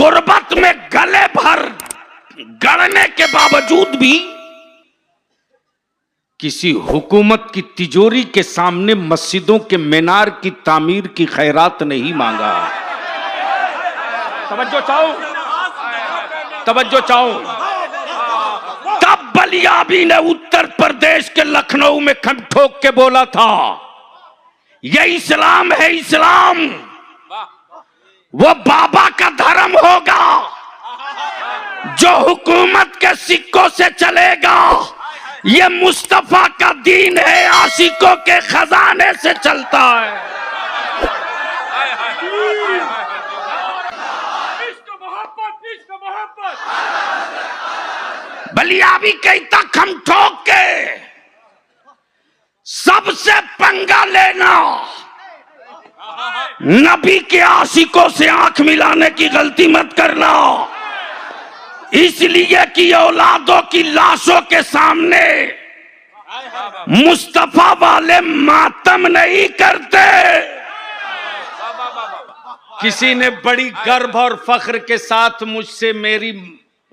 गुर्बत में गले भर गड़ने के बावजूद भी किसी हुकूमत की तिजोरी के सामने मस्जिदों के मीनार की तामीर की खैरात नहीं मांगा। तवज्जो चाहो। तब बलियाबी ने उत्तर प्रदेश के लखनऊ में खम ठोक के बोला था, ये इस्लाम है, इस्लाम वो बाबा का धर्म होगा जो हुकूमत के सिक्कों से चलेगा। ये मुस्तफा का दीन है, आशिकों के खजाने से चलता है। बलियाबी कहीं तक हम ठोक के सबसे पंगा लेना, नबी के आशिकों से आंख मिलाने की गलती मत करना, इसलिए कि औलादों की लाशों के सामने मुस्तफा वाले मातम नहीं करते। किसी ने बड़ी गर्व और फख्र के साथ मुझसे मेरी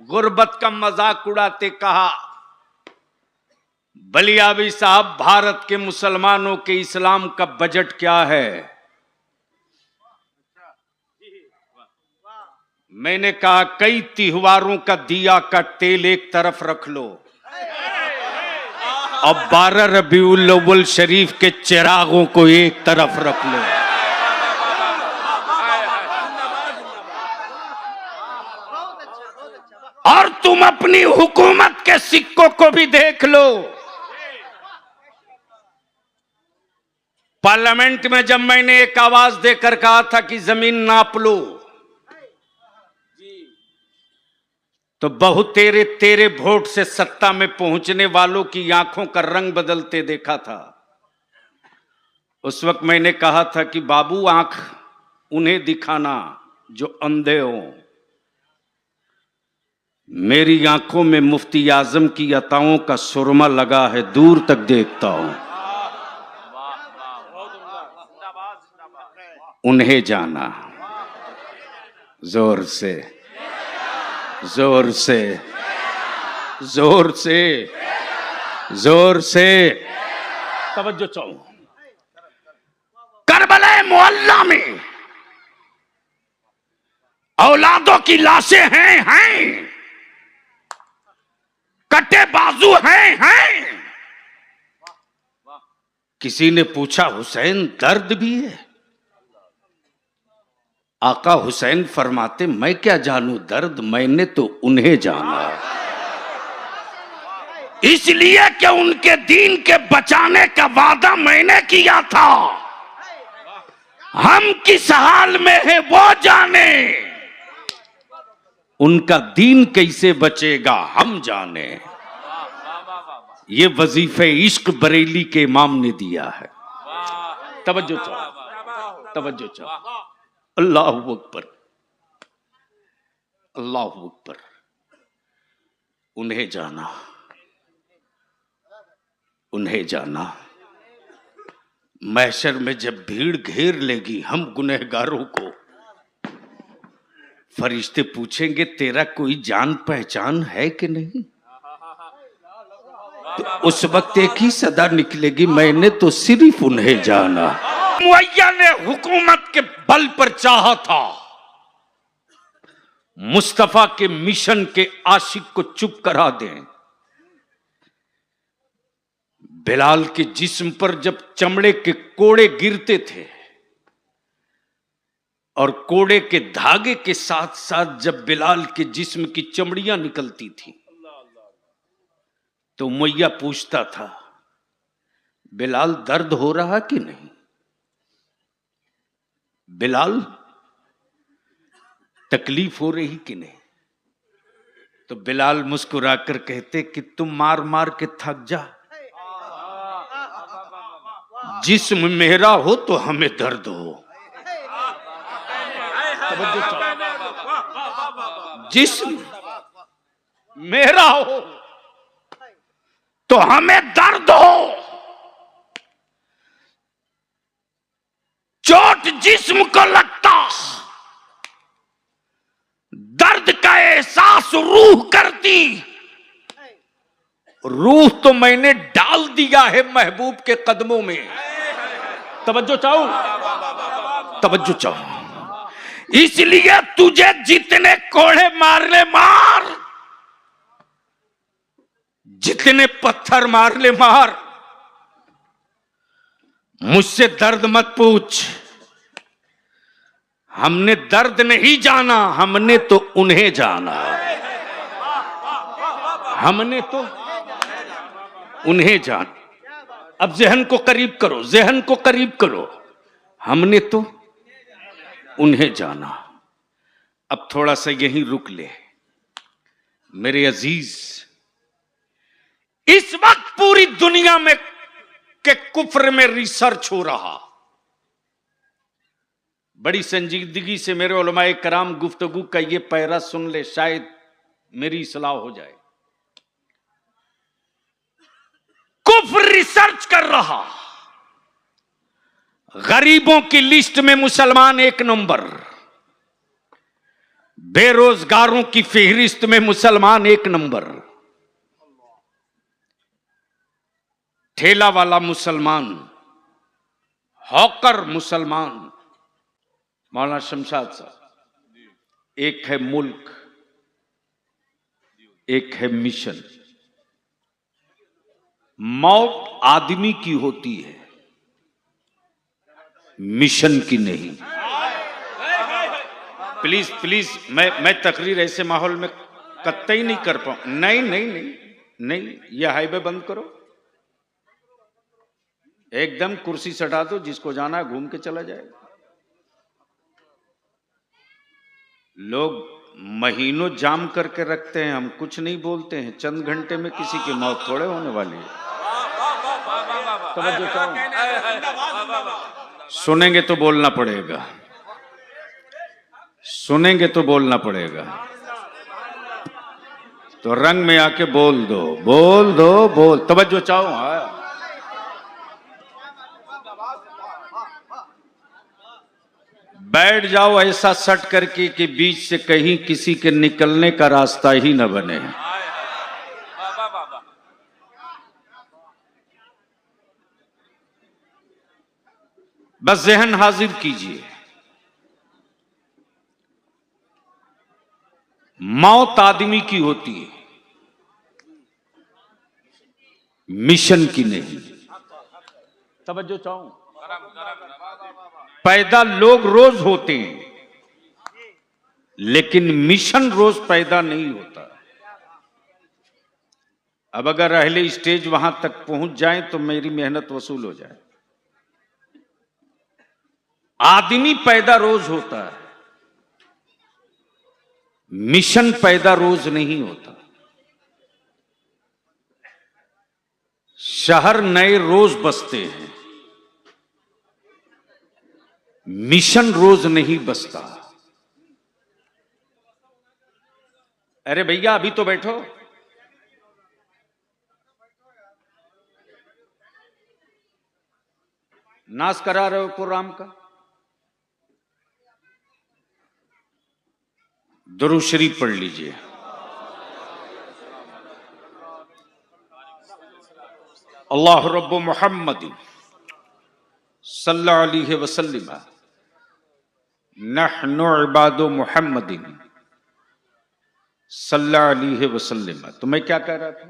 गुर्बत का मजाक उड़ाते कहा, बलियाबी साहब, भारत के मुसलमानों के इस्लाम का बजट क्या है? मैंने कहा, कई त्योहारों का दिया का तेल एक तरफ रख लो और 12 रबीउल अव्वल शरीफ के चिरागों को एक तरफ रख लो। और तुम अपनी हुकूमत के सिक्कों को भी देख लो। पार्लियामेंट में जब मैंने एक आवाज देकर कहा था कि जमीन नाप लो, तो बहुत तेरे वोट से सत्ता में पहुंचने वालों की आंखों का रंग बदलते देखा था। उस वक्त मैंने कहा था कि बाबू, आंख उन्हें दिखाना जो अंधे हो। मेरी आंखों में मुफ्ती आजम की अताओं का सुरमा लगा है, दूर तक देखता हूं। उन्हें जाना। जोर से, जोर से, जोर से, जोर से तवज्जो चाहो। करबला मोहल्ला में औलादों की लाशें हैं, कटे बाजू हैं। किसी ने पूछा, हुसैन दर्द भी है? आका हुसैन फरमाते, मैं क्या जानूं दर्द, मैंने तो उन्हें जाना। इसलिए कि उनके दीन के बचाने का वादा मैंने किया था। हम किस हाल में हैं वो जाने, उनका दीन कैसे बचेगा हम जाने। ये वजीफे इश्क बरेली के इमाम ने दिया है। तवज्जो चाहो, तवज्जो चाहो। अल्लाह अकबर, अल्लाह अकबर। उन्हें जाना, उन्हें जाना। महशर में जब भीड़ घेर लेगी हम गुनहगारों को, फरिश्ते पूछेंगे, तेरा कोई जान पहचान है कि नहीं? तो उस वक्त एक ही सदा निकलेगी, मैंने तो सिर्फ उन्हें जाना। मुअय्या ने हुकूमत के बल पर चाहा था मुस्तफा के मिशन के आशिक को चुप करा दें। बिलाल के जिस्म पर जब चमड़े के कोड़े गिरते थे और कोड़े के धागे के साथ साथ जब बिलाल के जिस्म की चमड़ियां निकलती थी, तो मुअय्या पूछता था, बिलाल दर्द हो रहा कि नहीं? बिलाल तकलीफ हो रही कि नहीं? तो बिलाल मुस्कुराकर कहते कि तुम मार मार के थक जा, जिस्म मेरा हो तो हमें दर्द हो। जिस्म मेरा हो तो हमें दर्द हो। चोट जिस्म को लगता, दर्द का एहसास रूह करती, रूह तो मैंने डाल दिया है महबूब के कदमों में। तवज्जो चाहूं, तवज्जो चाहूं। इसलिए तुझे जितने कोड़े मार ले मार, जितने पत्थर मार ले मार, मुझसे दर्द मत पूछ। हमने दर्द नहीं जाना, हमने तो उन्हें जाना। हमने तो उन्हें जाना। अब ज़हन को करीब करो, ज़हन को करीब करो। हमने तो उन्हें जाना। अब थोड़ा सा यहीं रुक ले मेरे अजीज। इस वक्त पूरी दुनिया में के कुफ्र में रिसर्च हो रहा। बड़ी संजीदगी से मेरे उलमाए कराम गुफ्तगू का ये पैरा सुन ले, शायद मेरी इस्लाह हो जाए। कुफ्र रिसर्च कर रहा। गरीबों की लिस्ट में मुसलमान 1 नंबर, बेरोजगारों की फेहरिस्त में मुसलमान 1 नंबर, ठेला वाला मुसलमान, हॉकर मुसलमान। मौलाना शमशाद साहब, एक है मुल्क, एक है मिशन। मौत आदमी की होती है, मिशन की नहीं। प्लीज प्लीज, मैं तकरीर ऐसे माहौल में कतई नहीं कर पाऊं। नहीं नहीं नहीं नहीं, यह हाईवे बंद करो, एकदम कुर्सी सटा दो, जिसको जाना है घूम के चला जाए। लोग महीनों जाम करके रखते हैं, हम कुछ नहीं बोलते हैं। चंद घंटे में किसी की मौत थोड़े होने वाली है। तवज्जो चाहूं, सुनेंगे तो बोलना पड़ेगा, सुनेंगे तो बोलना पड़ेगा। तो रंग में आके बोल दो, बोल दो, बोल। तवज्जो चाहूं, हाँ। बैठ जाओ ऐसा सट करके कि बीच से कहीं किसी के निकलने का रास्ता ही न बने। बस ज़हन हाजिर कीजिए, मौत आदमी की होती है, मिशन की नहीं। तवज्जो चाहूं, पैदा लोग रोज होते हैं, लेकिन मिशन रोज पैदा नहीं होता। अब अगर अहले स्टेज वहां तक पहुंच जाए तो मेरी मेहनत वसूल हो जाए। आदमी पैदा रोज होता है, मिशन पैदा रोज नहीं होता। शहर नए रोज बसते हैं, मिशन रोज नहीं बसता। अरे भैया अभी तो बैठो। नाश करा रहे हो प्रोग्राम का। दुरूद शरीफ पढ़ लीजिए। अल्लाह रब्बु मुहम्मद सल्लल्लाहु अलैहि वसल्लम नहनु इबादु मुहम्मदिन सल्लल्लाहु अलैहि वसल्लम। तो मैं क्या कह रहा था,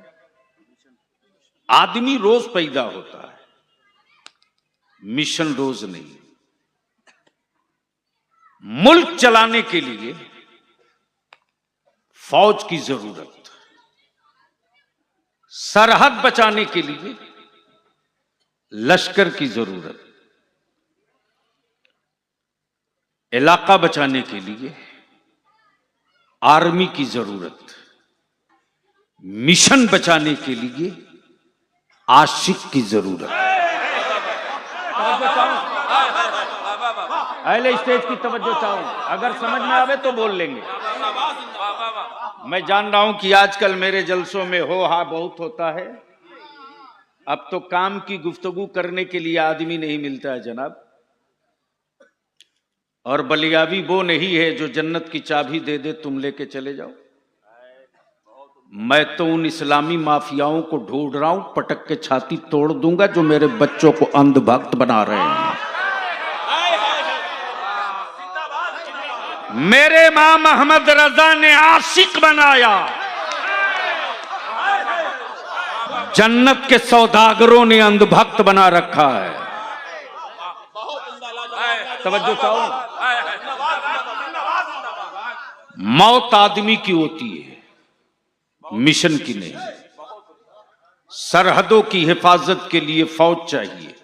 आदमी रोज पैदा होता है, मिशन रोज नहीं। मुल्क चलाने के लिए फौज की जरूरत, सरहद बचाने के लिए लश्कर की जरूरत, इलाका बचाने के लिए आर्मी की जरूरत, मिशन बचाने के लिए आशिक की जरूरत। अहले स्टेज की तवज्जो चाहूं, अगर समझ में आवे तो बोल लेंगे। मैं जान रहा हूं कि आजकल मेरे जलसों में हो हा बहुत होता है। अब तो काम की गुफ्तगू करने के लिए आदमी नहीं मिलता है जनाब। और बलियाबी वो नहीं है जो जन्नत की चाबी दे दे तुम लेके चले जाओ। मैं तो उन इस्लामी माफियाओं को ढूंढ रहा हूं, पटक के छाती तोड़ दूंगा जो मेरे बच्चों को अंधभक्त बना रहे हैं। मेरे इमाम अहमद रजा ने आशिक बनाया, जन्नत के सौदागरों ने अंधभक्त बना रखा है। तवज्जो चाहो, मौत आदमी की होती है, मिशन की नहीं। सरहदों की हिफाजत के लिए फौज चाहिए,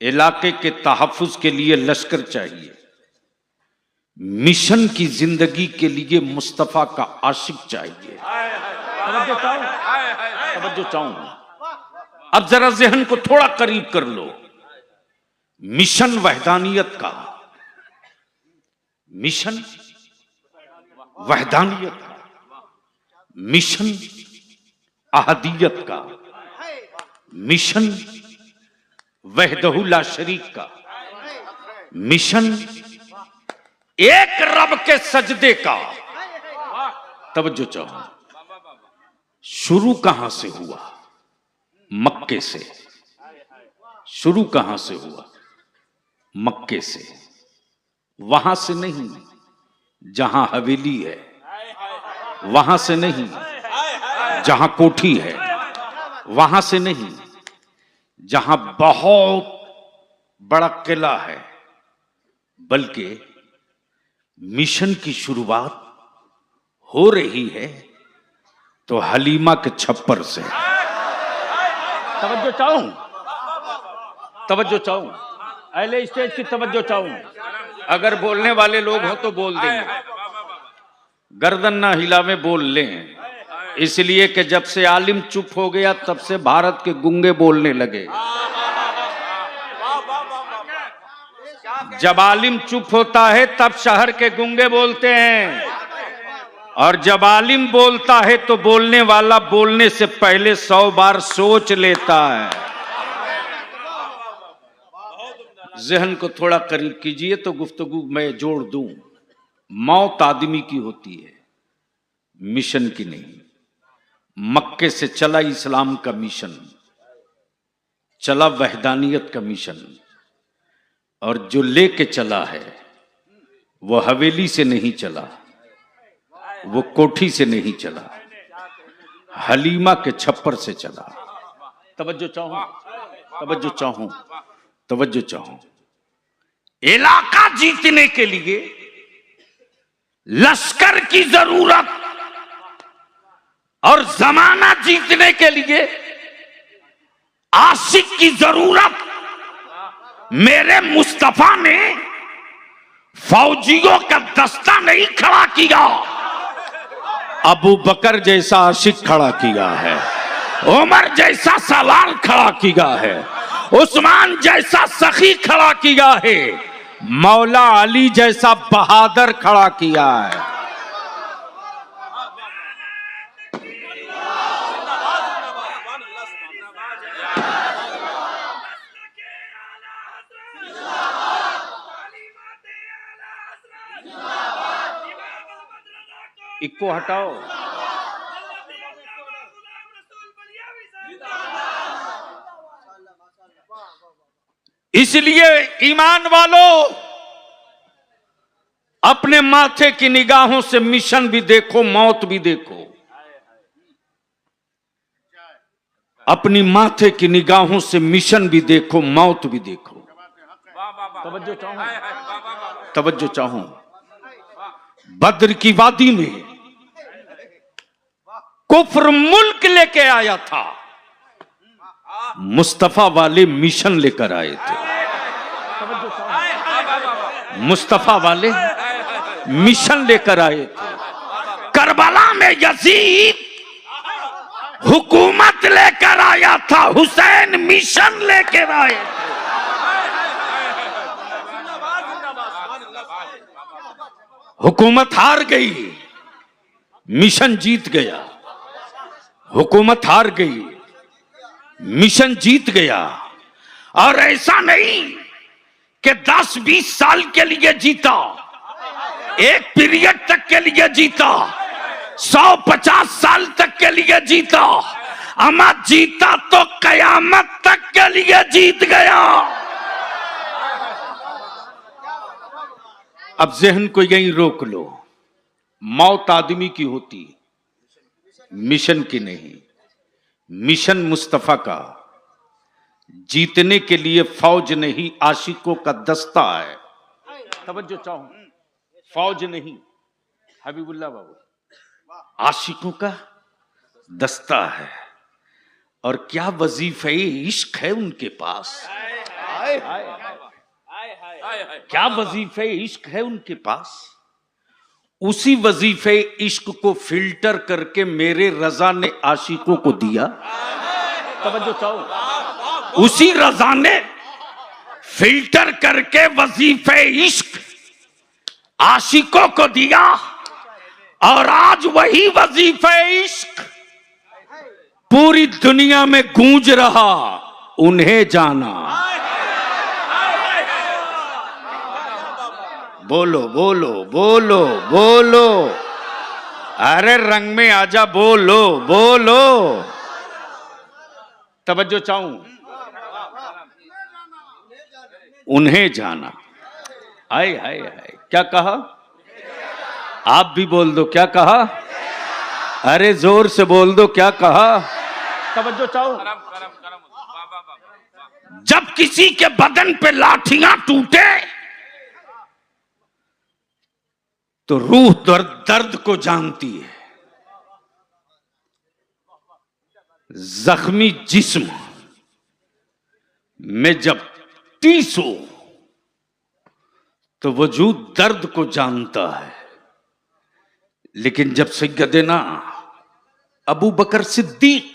इलाके के तहफ्फुज के लिए लश्कर चाहिए। मिशन की जिंदगी के लिए मुस्तफा का आशिक चाहिए। तवज्जो चाहूं, अब जरा जहन को थोड़ा करीब कर लो। मिशन वहदानियत का, मिशन वहदानियत का, मिशन अहदियत का, मिशन वहदहु ला शरीक का, मिशन एक रब के सजदे का। तवज्जो चाहो, शुरू कहां से हुआ? मक्के से। शुरू कहां से हुआ? मक्के से। वहां से नहीं जहां हवेली है, वहां से नहीं जहां कोठी है, वहां से नहीं जहां बहुत बड़ा किला है, बल्कि मिशन की शुरुआत हो रही है तो हलीमा के छप्पर से। तवज्जो चाहूं, तवज्जो चाहूं, अहले स्टेज की तवज्जो चाहूं। अगर बोलने वाले लोग हो तो बोल देंगे, गर्दन ना हिलावे बोल लें, इसलिए कि जब से आलिम चुप हो गया तब से भारत के गुंगे बोलने लगे। जब आलिम चुप होता है तब शहर के गुंगे बोलते हैं, और जब आलिम बोलता है तो बोलने वाला बोलने से पहले 100 बार सोच लेता है। जहन को थोड़ा करीब कीजिए तो गुफ्तगू मैं जोड़ दूं। मौत आदमी की होती है, मिशन की नहीं। मक्के से चला इस्लाम का मिशन, चला वहदानियत का मिशन, और जो लेके चला है वो हवेली से नहीं चला, वो कोठी से नहीं चला, हलीमा के छप्पर से चला। तवज्जो चाहूं, तवज्जो चाहूं, तवज्जो चाहूं। इलाका जीतने के लिए लश्कर की जरूरत और जमाना जीतने के लिए आशिक की जरूरत। मेरे मुस्तफा ने फौजियों का दस्ता नहीं खड़ा किया, अबू बकर जैसा आशिक खड़ा किया है, उमर जैसा सलाल खड़ा किया है, उस्मान जैसा सखी खड़ा किया है, मौला अली जैसा बहादुर खड़ा किया है। इक्को हटाओ। इसलिए ईमान वालों, अपने माथे की निगाहों से मिशन भी देखो, मौत भी देखो। अपनी माथे की निगाहों से मिशन भी देखो, मौत भी देखो। तवज्जो चाहूं, तवज्जो चाहूं। बद्र की वादी में कुफ्र मुल्क लेके आया था, मुस्तफा वाले मिशन लेकर आए थे। मुस्तफा वाले मिशन लेकर आए थे। करबला में यजीद हुकूमत लेकर आया था, हुसैन मिशन लेकर आए थे। हुकूमत हार गई, मिशन जीत गया। हुकूमत हार गई, मिशन जीत गया। और ऐसा नहीं कि 10-20 साल के लिए जीता, एक पीरियड तक के लिए जीता, 150 साल तक के लिए जीता, अमा जीता तो कयामत तक के लिए जीत गया। अब जहन को यहीं रोक लो, मौत आदमी की होती, मिशन की नहीं। मिशन मुस्तफा का, जीतने के लिए फौज नहीं आशिकों का दस्ता है। तवज्जो चाहूं, फौज नहीं हबीबुल्लाह बाबू, आशिकों का दस्ता है। और क्या वजीफे इश्क है उनके पास, क्या वजीफे इश्क है उनके पास। उसी वजीफे इश्क को फिल्टर करके मेरे रजा ने आशिकों को दिया। तवज्जो चाहो, उसी रजा ने फिल्टर करके वजीफे इश्क आशिकों को दिया। और आज वही वजीफे इश्क पूरी दुनिया में गूंज रहा, उन्हें जाना। बोलो बोलो बोलो बोलो, अरे रंग में आजा, बोलो बोलो। तवज्जो चाहूं, उन्हें जाना। हाय हाय हाय, क्या कहा? आप भी बोल दो, क्या कहा? अरे जोर से बोल दो, क्या कहा? तवज्जो चाहो। जब किसी के बदन पे लाठियां टूटे तो रूह दर्द को जानती है। जख्मी जिस्म में जब टीस हो तो वजूद दर्द को जानता है। लेकिन जब सैयदना अबू बकर सिद्दीक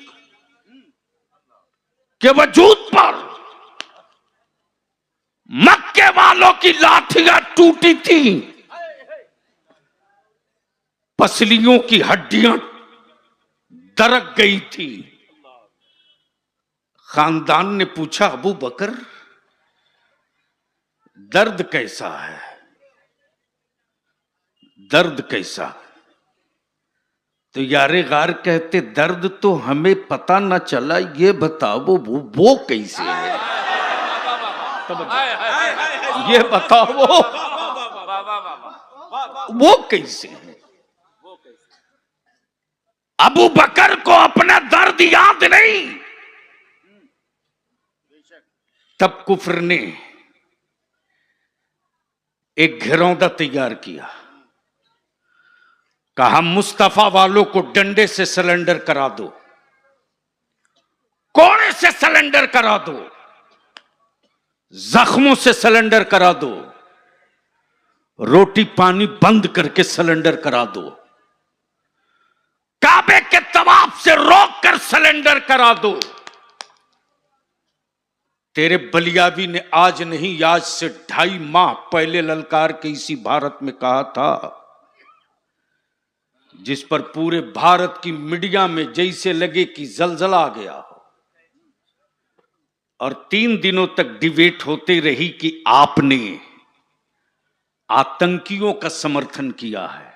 के वजूद पर मक्के वालों की लाठियां टूटी थी, पसलियों की हड्डियां दरक गई थी, खानदान ने पूछा, अबू बकर दर्द कैसा है, दर्द कैसा? तो यारे गार कहते, दर्द तो हमें पता न चला, ये बताओ वो कैसे है। ये बताओ वो कैसे है। अबू बकर को अपना दर्द याद नहीं। तब कुफ्र ने एक घिरौंदा तैयार किया, कहा मुस्तफा वालों को डंडे से सरेंडर करा दो, कोड़े से सरेंडर करा दो, जख्मों से सरेंडर करा दो, रोटी पानी बंद करके सरेंडर करा दो, काबे के तवाफ से रोक कर सरेंडर करा दो। तेरे बलियाबी ने आज नहीं, आज से 2.5 माह पहले ललकार के इसी भारत में कहा था, जिस पर पूरे भारत की मीडिया में जैसे लगे कि जलजला आ गया हो। और 3 दिनों तक डिबेट होती रही कि आपने आतंकियों का समर्थन किया है।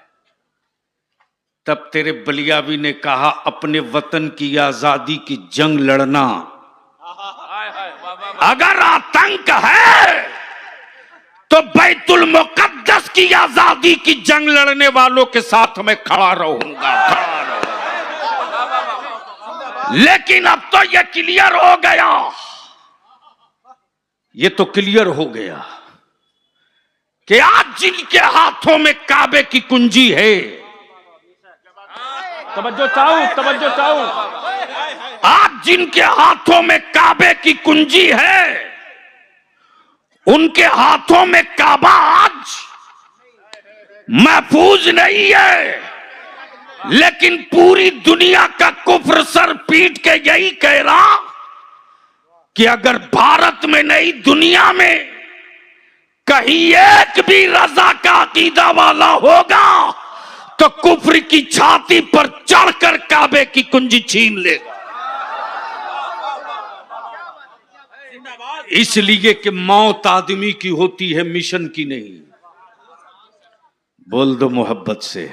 तब तेरे बलियाबी ने कहा, अपने वतन की आजादी की जंग लड़ना, अगर आतंक है तो बैतुल मुकद्दस की आजादी की जंग लड़ने वालों के साथ मैं खड़ा रहूंगा, लेकिन अब तो यह क्लियर हो गया, ये तो क्लियर हो गया कि आज जिनके हाथों में काबे की कुंजी है, तवज्जो चाहूं, आज जिनके हाथों में काबे की कुंजी है, उनके हाथों में काबा आज महफूज नहीं है। लेकिन पूरी दुनिया का कुफ्र सर पीट के यही कह रहा कि अगर भारत में नहीं दुनिया में कहीं एक भी रजा का अकीदा वाला होगा तो कुफ्र की छाती पर चढ़कर काबे की कुंजी छीन लेगा। इसलिए कि मौत आदमी की होती है, मिशन की नहीं। बोल दो मोहब्बत से,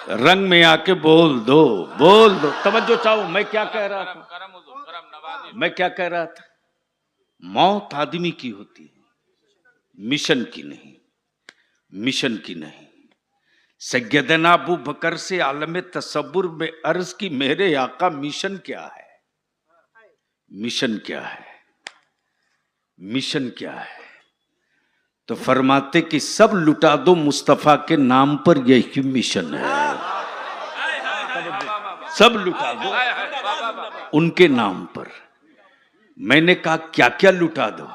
रंग में आके बोल दो, बोल दो। तवज्जो चाहो, मैं क्या कह रहा था? मैं क्या कह रहा था? मौत आदमी की होती है, मिशन की नहीं, मिशन की नहीं। सैयदना अबू बकर से आलम तसव्वुर में अर्ज की, मेरे आका मिशन क्या है? मिशन क्या है? मिशन क्या है? तो फरमाते कि सब लुटा दो मुस्तफा के नाम पर, यही मिशन है। सब लुटा दो उनके नाम पर। मैंने कहा क्या क्या लुटा दो?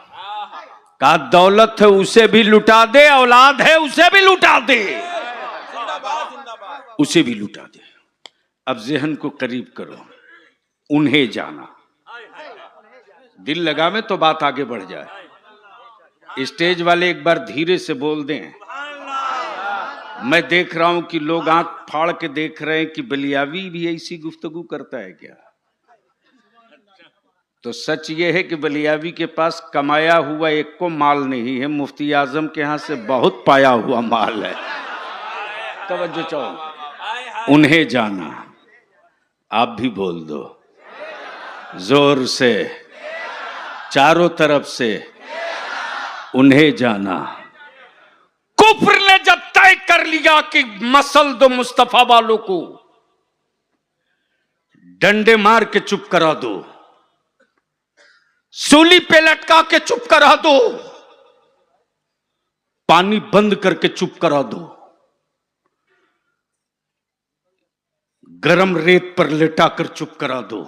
कहा दौलत है उसे भी लुटा दे, औलाद है उसे भी लुटा दे, उसे भी लुटा दे। अब ज़हन को करीब करो, उन्हें जाना। दिल लगा में तो बात आगे बढ़ जाए। स्टेज वाले एक बार धीरे से बोल दें। मैं देख रहा हूं कि लोग आंख फाड़ के देख रहे हैं कि बलियावी भी ऐसी गुफ्तगू करता है क्या? तो सच ये है कि बलियावी के पास कमाया हुआ एक को माल नहीं है, मुफ्ती आजम के यहां से बहुत पाया हुआ माल है। तवज्जो चाहो, उन्हें जाना। आप भी बोल दो जोर से, चारों तरफ से, उन्हें जाना। कुफ्र ने जब तय कर लिया कि मसल दो मुस्तफा वालों को, डंडे मार के चुप करा दो, सूली पे लटका के चुप करा दो, पानी बंद करके चुप करा दो, गरम रेत पर लेटाकर चुप करा दो।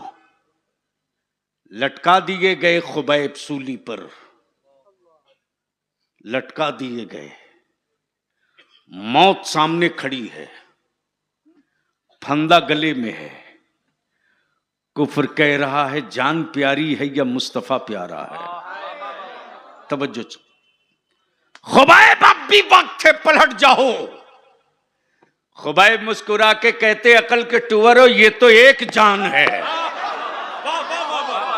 लटका दिए गए खुबैब सूली पर, लटका दिए गए। मौत सामने खड़ी है, फंदा गले में है। कुफ्र कह रहा है जान प्यारी है या मुस्तफा प्यारा है। तवज्जो, खुबैब अब भी वक्त है, पलट जाओ। खुबैब मुस्कुरा के कहते अकल के टूवर हो, ये तो एक जान है।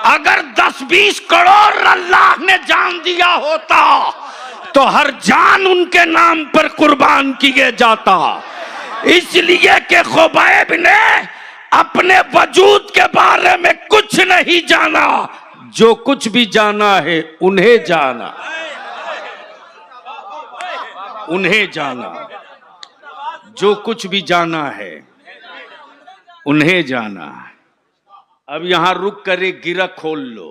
अगर 10-20 करोड़ अल्लाह ने जान दिया होता तो हर जान उनके नाम पर कुर्बान किए जाता। इसलिए कि खुबैब ने अपने वजूद के बारे में कुछ नहीं जाना, जो कुछ भी जाना है उन्हें जाना, उन्हें जाना। जो कुछ भी जाना है उन्हें जाना। अब यहां रुक कर एक गिरा खोल लो।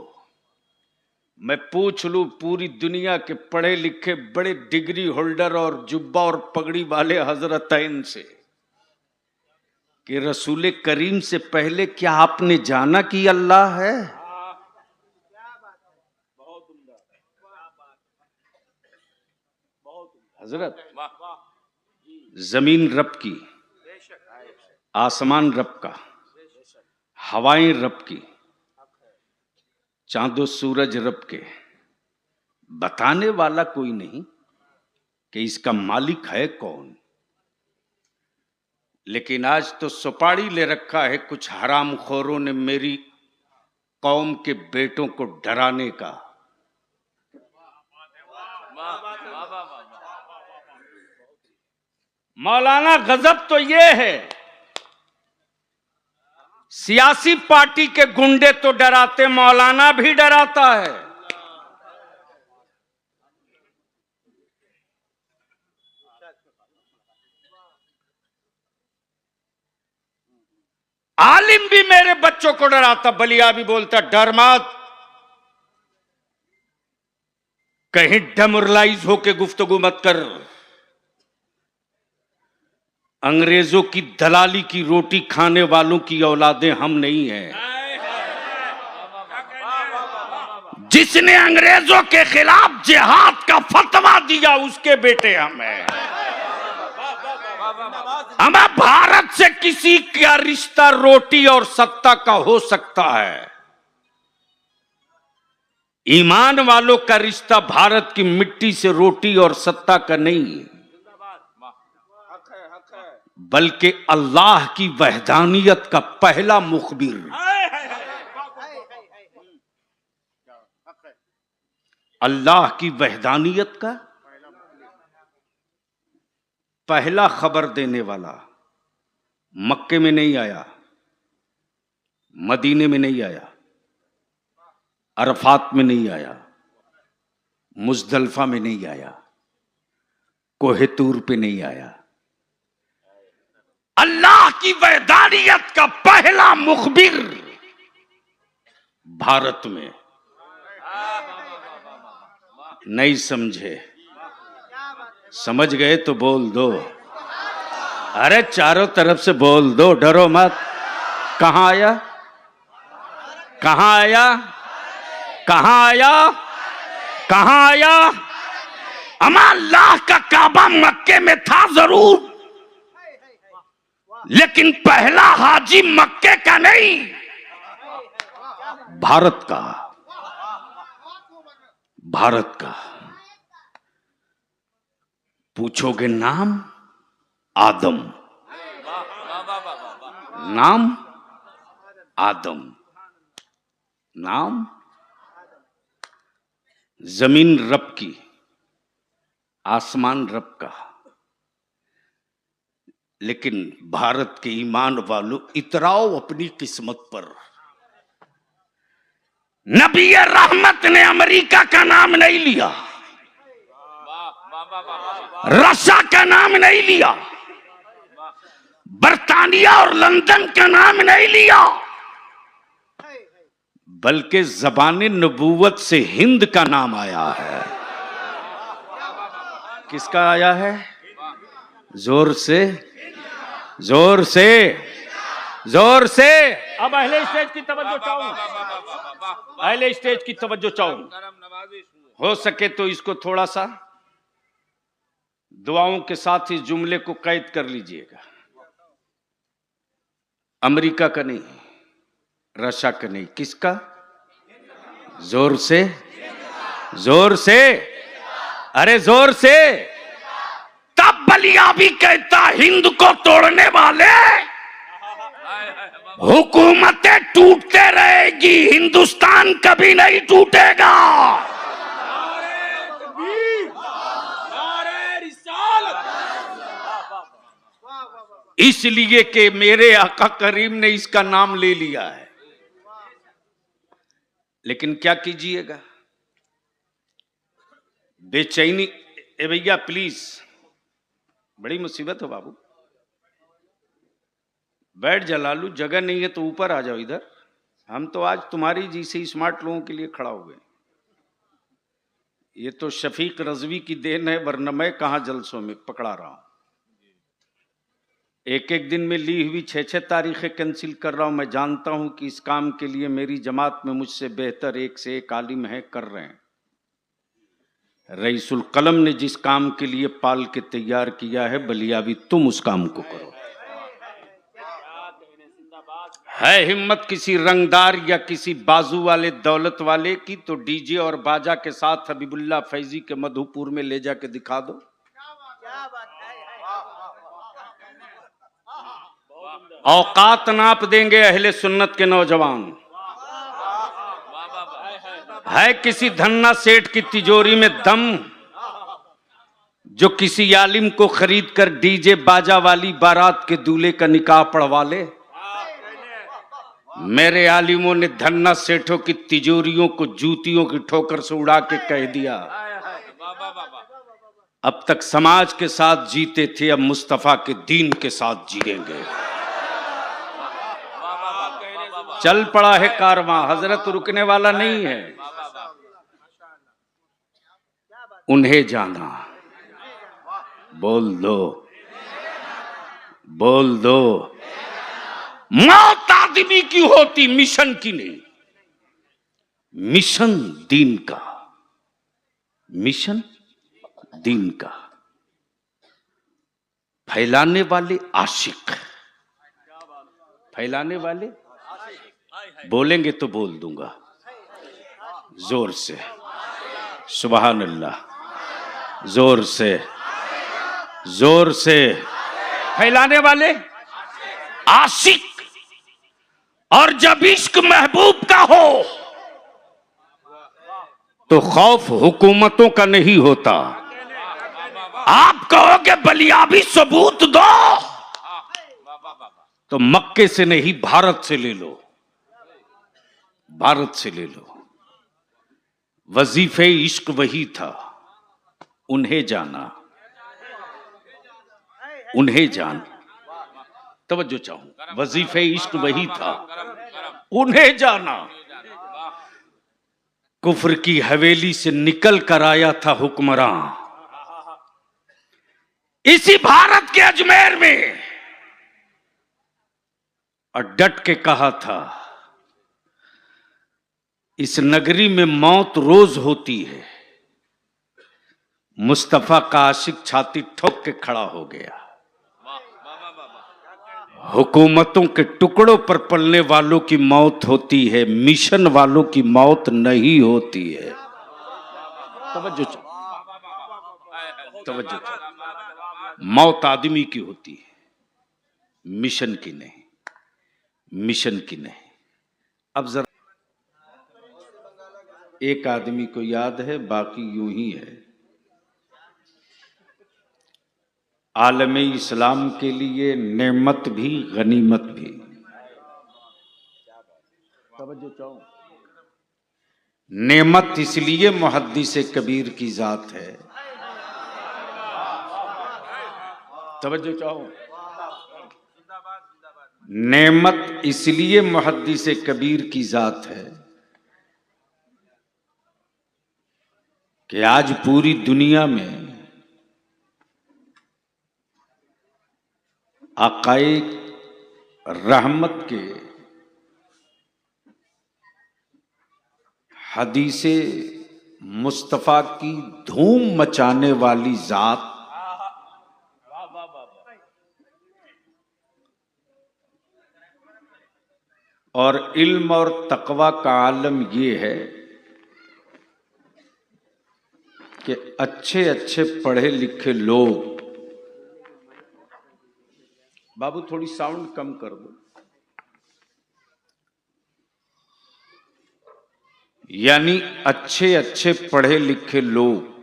मैं पूछ लूं पूरी दुनिया के पढ़े लिखे बड़े डिग्री होल्डर और जुब्बा और पगड़ी वाले हजरतैन से कि रसूल करीम से पहले क्या आपने जाना कि अल्लाह है? हजरत, जमीन रब की, आसमान रब का, हवाएं रब की, चांदो सूरज रब के। बताने वाला कोई नहीं कि इसका मालिक है कौन। लेकिन आज तो सुपाड़ी ले रखा है कुछ हरामखोरों ने मेरी कौम के बेटों को डराने का। मौलाना गजब तो ये है, सियासी पार्टी के गुंडे तो डराते, मौलाना भी डराता है। आलिम भी मेरे बच्चों को डराता। बलिया भी बोलता डर मत, कहीं डेमोरलाइज होके गुफ्तगू मत कर। अंग्रेजों की दलाली की रोटी खाने वालों की औलादें हम नहीं हैं। जिसने अंग्रेजों के खिलाफ जिहाद का फतवा दिया उसके बेटे हम हैं। हमें भारत से किसी का रिश्ता रोटी और सत्ता का हो सकता है, ईमान वालों का रिश्ता भारत की मिट्टी से रोटी और सत्ता का नहीं, बल्कि अल्लाह की वहदानियत का पहला मुखबिर। अल्लाह की वहदानियत का पहला खबर देने वाला मक्के में नहीं आया, मदीने में नहीं आया, अरफात में नहीं आया, मुजदलफा में नहीं आया, कोहे तूर पे नहीं आया। अल्लाह की वहदानियत का पहला मुखबिर भारत में। नहीं समझे? समझ गए तो बोल दो। अरे चारों तरफ से बोल दो, डरो मत। कहां आया? कहां आया? कहां आया? कहां आया? अमा अल्लाह का काबा मक्के में था जरूर, लेकिन पहला हाजी मक्के का नहीं, भारत का। भारत का। पूछोगे नाम? आदम। नाम आदम। नाम जमीन रब की, आसमान रब का। लेकिन भारत के ईमान वालों, इतराओ अपनी किस्मत पर। नबी रहमत ने अमेरिका का नाम नहीं लिया, रशिया का नाम नहीं लिया, बर्तानिया और लंदन का नाम नहीं लिया, बल्कि ज़बान नबूवत से हिंद का नाम आया है। किसका आया है? जोर से, जोर से, जोर से। अब अहले स्टेज की तवज्जो चाहूं, अहले स्टेज की तवज्जो चाहूं। हो सके तो इसको थोड़ा सा दुआओं के साथ इस जुमले को कैद कर लीजिएगा। अमेरिका का नहीं, रशिया का नहीं, किसका? जोर से, जोर से, अरे जोर से। तब बलिया भी कहता, हिंद को तोड़ने वाले हुकूमतें टूटते रहेगी, हिंदुस्तान कभी नहीं टूटेगा। इसलिए कि मेरे आका करीम ने इसका नाम ले लिया है। लेकिन क्या कीजिएगा, बेचैनी। ए भैया प्लीज, बड़ी मुसीबत हो बाबू। बैठ जलालू, जगह नहीं है तो ऊपर आ जाओ इधर। हम तो आज तुम्हारी जैसे स्मार्ट लोगों के लिए खड़ा हुए। ये तो शफीक रजवी की देन है, वरना मैं कहां जलसों में पकड़ा रहा हूं। एक एक दिन में ली हुई 6-6 तारीखें कैंसिल कर रहा हूं। मैं जानता हूं कि इस काम के लिए मेरी जमात में मुझसे बेहतर एक से एक आलिम है, कर रहे हैं। रईसुल कलम ने जिस काम के लिए पाल के तैयार किया है, बलियावी तुम उस काम को करो। है हिम्मत किसी रंगदार या किसी बाजू वाले दौलत वाले की, तो डीजे और बाजा के साथ हबीबुल्लाह फैजी के मधुपुर में ले जाके दिखा दो। औकात नाप देंगे अहले सुन्नत के नौजवान। है किसी धन्ना सेठ की तिजोरी में दम, जो किसी आलिम को खरीद कर डीजे बाजा वाली बारात के दूल्हे का निकाह पढ़वा ले? मेरे आलिमों ने धन्ना सेठों की तिजोरियों को जूतियों की ठोकर से उड़ा के कह दिया, अब तक समाज के साथ जीते थे, अब मुस्तफा के दीन के साथ जिएंगे। चल पड़ा है कारवां, हजरत रुकने वाला नहीं है। उन्हें जाना, बोल दो, बोल दो। मौत आदमी की होती, मिशन की नहीं। मिशन दीन का, मिशन दीन का। फैलाने वाले आशिक, फैलाने वाले बोलेंगे तो बोल दूंगा जोर से, सुभान अल्लाह, जोर से, जोर से। फैलाने वाले आशिक। और जब इश्क महबूब का हो तो खौफ हुकूमतों का नहीं होता। आप कहोगे बलियाबी सबूत दो, तो मक्के से नहीं भारत से ले लो, भारत से ले लो। वजीफे इश्क वही था, उन्हें जाना, उन्हें जान। तवज्जो चाहूं, वजीफे इश्क वही था, उन्हें जाना। कुफ्र की हवेली से निकल कर आया था हुक्मरान, इसी भारत के अजमेर में, और डट के कहा था, इस नगरी में मौत रोज होती है। मुस्तफा का आशिक छाती ठोक के खड़ा हो गया। हुकूमतों के टुकड़ों पर पलने वालों की मौत होती है, मिशन वालों की मौत नहीं होती है। तवज्जो, तवज्जो। मौत आदमी की होती है, मिशन की नहीं, मिशन की नहीं। अब जरा एक आदमी को याद है, बाकी यूं ही है। आलमे इस्लाम के लिए नेमत भी गनीमत भी। तवज्जो चाहो, नेमत इसलिए मुहद्दिस कबीर की जात है। तवज्जो चाहो, नेमत इसलिए मुहद्दिस कबीर की जात है कि आज पूरी दुनिया में आकाए रहमत के हदीसे मुस्तफा की धूम मचाने वाली जात और इल्म और तकवा का आलम ये है कि अच्छे अच्छे पढ़े लिखे लोग, बाबू थोड़ी साउंड कम कर दो, यानी अच्छे अच्छे पढ़े लिखे लोग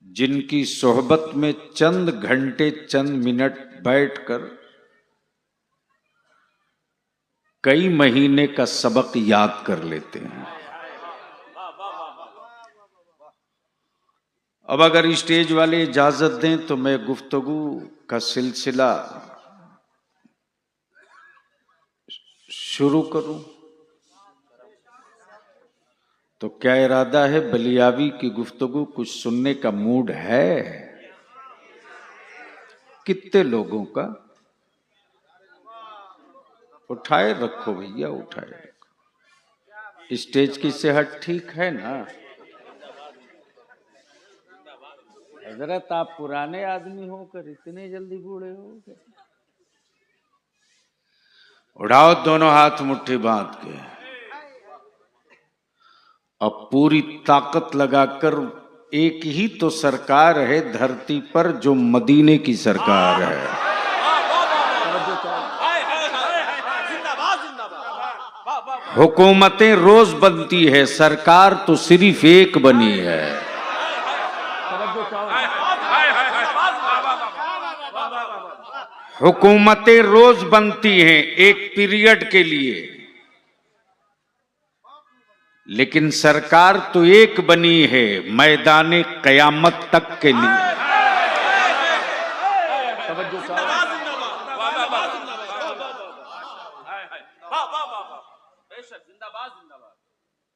जिनकी सोहबत में चंद घंटे चंद मिनट बैठकर कई महीने का सबक याद कर लेते हैं। अब अगर स्टेज वाले इजाजत दें तो मैं गुफ्तगू का सिलसिला शुरू करूं। तो क्या इरादा है, बलियाबी की गुफ्तगू कुछ सुनने का मूड है? कितने लोगों का? उठाए रखो भैया, उठाए रखो। स्टेज की सेहत ठीक है ना? हजरत आप पुराने आदमी होकर इतने जल्दी बूढ़े हो गए। उड़ाओ दोनों हाथ मुट्ठी बांध के, अब पूरी ताकत लगाकर। एक ही तो सरकार है धरती पर जो मदीने की सरकार है। हुकूमतें रोज बनती है, सरकार तो सिर्फ एक बनी है। हुकूमतें रोज बनती हैं एक पीरियड के लिए, लेकिन सरकार तो एक बनी है मैदाने कयामत तक के लिए।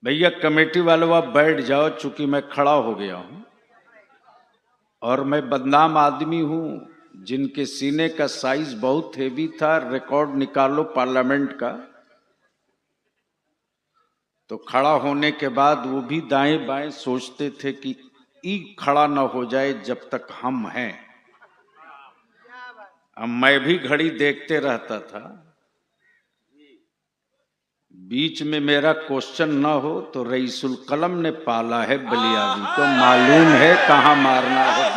भैया कमेटी वालों आप बैठ जाओ, चूंकि मैं खड़ा हो गया हूं और मैं बदनाम आदमी हूं जिनके सीने का साइज बहुत हेवी था। रिकॉर्ड निकालो पार्लियामेंट का, तो खड़ा होने के बाद वो भी दाएं बाएं सोचते थे कि ई खड़ा ना हो जाए जब तक हम हैं। अब मैं भी घड़ी देखते रहता था, बीच में मेरा क्वेश्चन ना हो तो रईसुल कलम ने पाला है बलियाबी को, मालूम है कहां मारना है।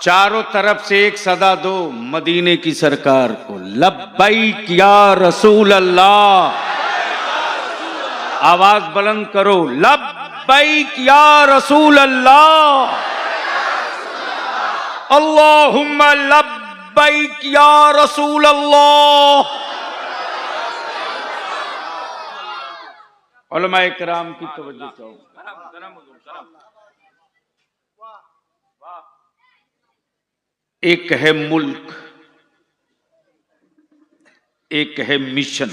चारों तरफ से एक सदा दो मदीने की सरकार को, लब्बैक या रसूल अल्लाह। आवाज बुलंद करो, लब्बैक या रसूल अल्लाह, अल्लाहुम्मा लब्बैक या रसूल अल्लाह। उलमाए किराम की तवज्जो चाहो। एक है मुल्क, एक है मिशन।